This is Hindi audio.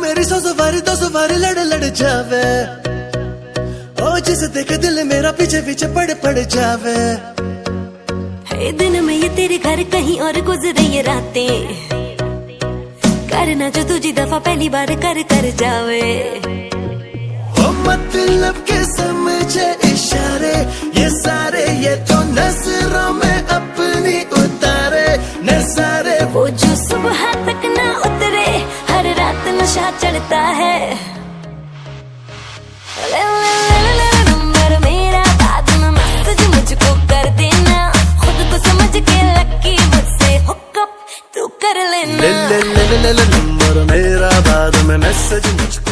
मेरी 100 सवारी 2 सवारी लड़ जावे, ओ जिसे देख दिल मेरा पीछे पीछे पड़ जावे। है दिन में ये तेरे घर कहीं और गुजरे ये रातें, करना जो तुझी दफा पहली बार कर जावे। ओ मतलब के समझे इशारे ये सारे, ये तो नजरों में अपनी उतारे नजारे। वो जो सुबह तक ना उतरे, हर रात नशा चढ़ता है। नंबर मेरा बाद में मैसेज मुझको कर देना, खुद को समझ के लकी मुझसे हुकअप तू कर लेना। ले नंबर मेरा बाद में मैसेज मुझको